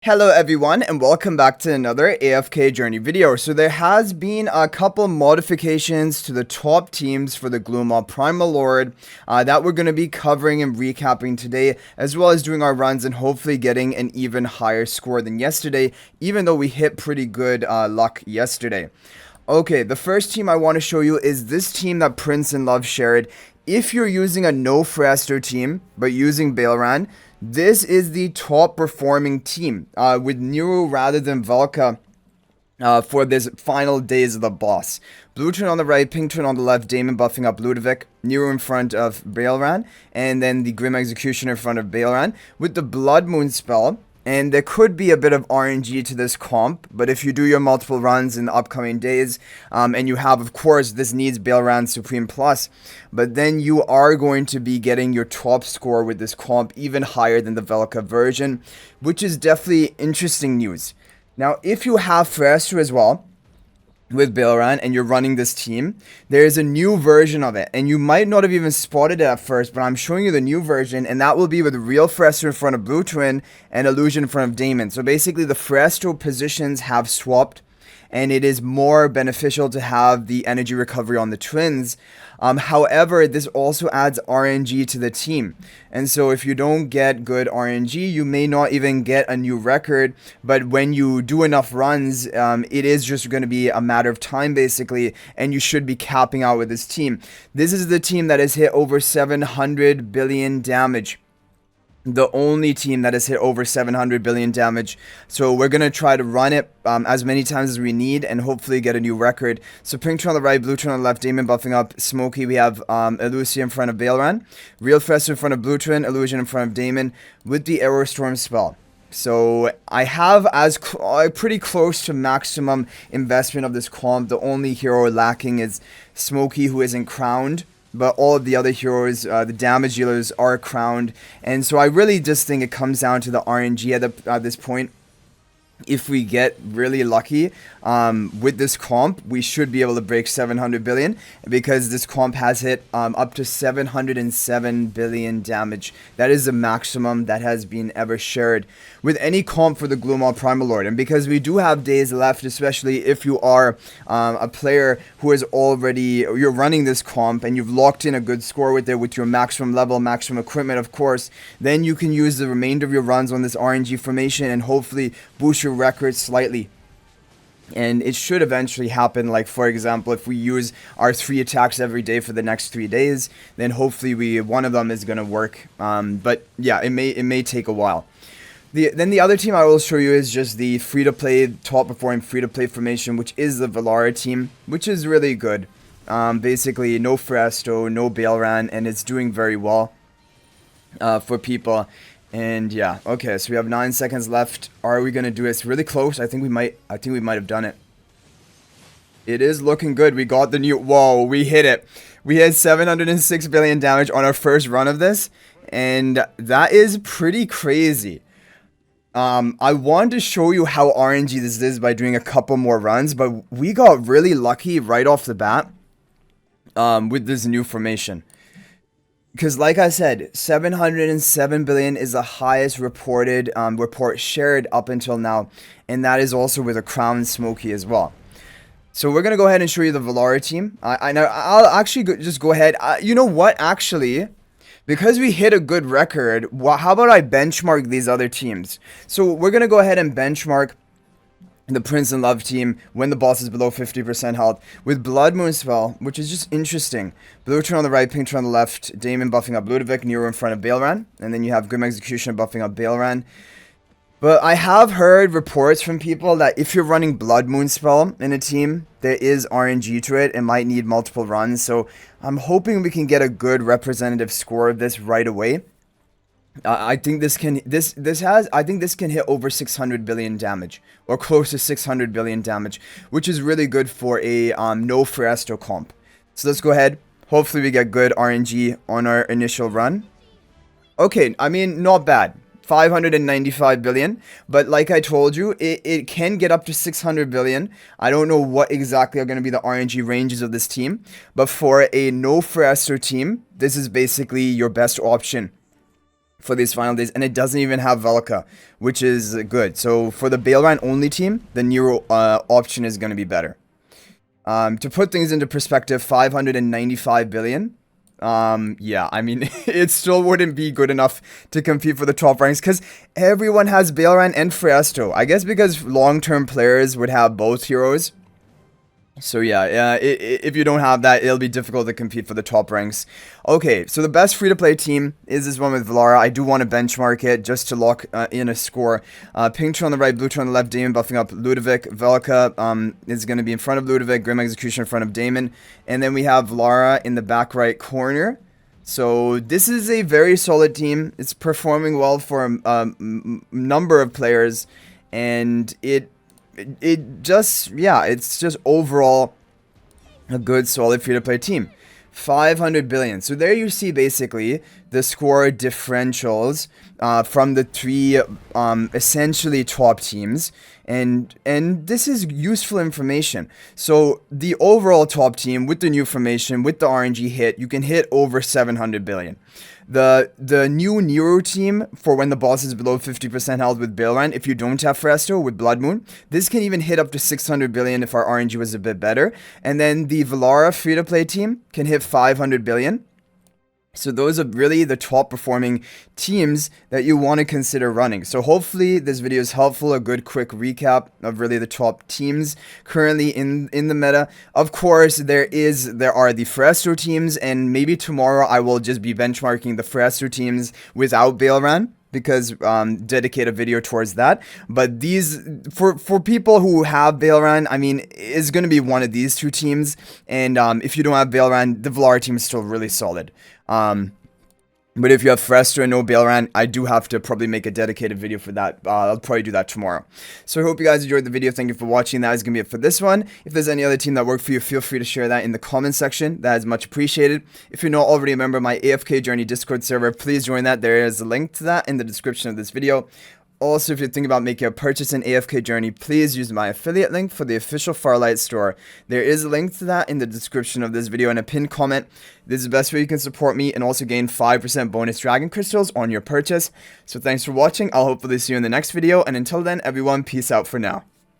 Hello everyone and welcome back to another AFK journey video. So there has been a couple modifications to the top teams for the Gloommaw Primal Lord that we're going to be covering and recapping today, as well as doing our runs and hopefully getting an even higher score than yesterday, even though we hit pretty good luck yesterday. Okay, the first team I want to show you is this team that Prince and Love shared. If you're using a no Fresto team, but using Baelran, this is the top performing team with Nero rather than Valka for this final days of the boss. Blue turn on the right, pink turn on the left, Damon buffing up Ludovic, Nero in front of Baelran, and then the Grim Executioner in front of Baelran with the Blood Moon spell. And there could be a bit of RNG to this comp, but if you do your multiple runs in the upcoming days, and you have, of course, this needs Baelran Supreme Plus, but then you are going to be getting your top score with this comp even higher than the Velka version, which is definitely interesting news. Now, if you have Fresto as well, with Baelran and you're running this team, there's a new version of it, and you might not have even spotted it at first, but I'm showing you the new version, and that will be with real Fresto in front of Blue Twin and Illusion in front of Damon. So basically the Fresto positions have swapped, and it is more beneficial to have the energy recovery on the twins. However, this also adds RNG to the team. And so if you don't get good RNG, you may not even get a new record. But when you do enough runs, it is just going to be a matter of time, basically. And you should be capping out with this team. This is the team that has hit over 700 billion damage. The only team that has hit over 700 billion damage. So we're going to try to run it as many times as we need and hopefully get a new record. So pink turn on the right, blue turn on the left, Damon buffing up Smokey. We have Elusia in front of Baelran, Real Fresto in front of Blue Twin, Illusion in front of Damon with the Arrow Storm spell. So I have pretty close to maximum investment of this comp. The only hero lacking is Smokey, who isn't crowned. But all of the other heroes, the damage dealers, are crowned. And so I really just think it comes down to the RNG at this point. If we get really lucky with this comp, we should be able to break 700 billion because this comp has hit up to 707 billion damage. That is the maximum that has been ever shared with any comp for the Gloommaw Primal Lord. And because we do have days left, especially if you are a player who is already, you're running this comp and you've locked in a good score with it with your maximum level, maximum equipment, of course, then you can use the remainder of your runs on this RNG formation and hopefully boost your record slightly. And it should eventually happen. Like, for example, if we use our 3 attacks every day for the next 3 days, then hopefully one of them is going to work. But yeah, it may take a while. Then the other team I will show you is just the free-to-play, top-performing free-to-play formation, which is the Velara team, which is really good. Basically, no Fresto, no Baelran, and it's doing very well for people. And yeah, okay, so we have 9 seconds left. Are we gonna do it? It's really close. I think we might have done it. It is looking good. We got the new, whoa, we hit it. We had 706 billion damage on our first run of this, and that is pretty crazy. I wanted to show you how RNG this is by doing a couple more runs, but we got really lucky right off the bat with this new formation. Because like I said, 707 billion is the highest reported report shared up until now. And that is also with a crown Smokey as well. So we're going to go ahead and show you the Velara team. I'll actually just go ahead. You know what, actually, because we hit a good record, how about I benchmark these other teams? So we're going to go ahead and benchmark the Prince and Love team when the boss is below 50% health with Blood Moon spell, which is just interesting. Blue turn on the right, pink turn on the left, Damon buffing up Ludovic, Nero in front of Baelran, and then you have Grim Executioner buffing up Baelran. But I have heard reports from people that if you're running Blood Moon spell in a team, there is RNG to it. It might need multiple runs, so I'm hoping we can get a good representative score of this right away. I think this can hit over 600 billion damage, or close to 600 billion damage, which is really good for a no Fresto comp. So let's go ahead. Hopefully we get good RNG on our initial run. Okay, I mean, not bad. 595 billion, but like I told you, it can get up to 600 billion. I don't know what exactly are going to be the RNG ranges of this team, but for a no Fresto team, this is basically your best option. for these final days, and it doesn't even have Velka, which is good. So for the Baelran only team, the Nero option is going to be better. To put things into perspective, 595 billion. Yeah, I mean, it still wouldn't be good enough to compete for the top ranks because everyone has Baelran and Friesto. I guess because long-term players would have both heroes. So yeah, if you don't have that, it'll be difficult to compete for the top ranks. Okay, so the best free-to-play team is this one with Velara. I do want to benchmark it just to lock in a score. Pink 2 on the right, blue 2 on the left, Damon buffing up Ludovic. Velka is going to be in front of Ludovic, Grim Execution in front of Damon. And then we have Velara in the back right corner. So this is a very solid team. It's performing well for a number of players. And it's just overall a good solid free-to-play team. 500 billion. So there you see basically the score differentials from the three essentially top teams, and this is useful information. So the overall top team with the new formation, with the RNG hit, you can hit over 700 billion. The new Nero team, for when the boss is below 50% health with Baelran, if you don't have Friesto with Blood Moon, this can even hit up to 600 billion if our RNG was a bit better. And then the Velara free-to-play team can hit 500 billion. So those are really the top performing teams that you want to consider running. So hopefully this video is helpful, a good quick recap of really the top teams currently in the meta. Of course, there are the Friesto teams, and maybe tomorrow I will just be benchmarking the Friesto teams without Baelran, because dedicate a video towards that. But these, for people who have Baelran, I mean, it's going to be one of these two teams. And if you don't have Baelran, the Velara team is still really solid. But if you have Friesto and no Baelran, I do have to probably make a dedicated video for that. I'll probably do that tomorrow. So I hope you guys enjoyed the video. Thank you for watching. That is going to be it for this one. If there's any other team that worked for you, feel free to share that in the comment section. That is much appreciated. If you're not already a member of my AFK Journey Discord server, please join that. There is a link to that in the description of this video. Also, if you're thinking about making a purchase in AFK Journey, please use my affiliate link for the official Farlight store. There is a link to that in the description of this video and a pinned comment. This is the best way you can support me and also gain 5% bonus dragon crystals on your purchase. So thanks for watching. I'll hopefully see you in the next video. And until then, everyone, peace out for now.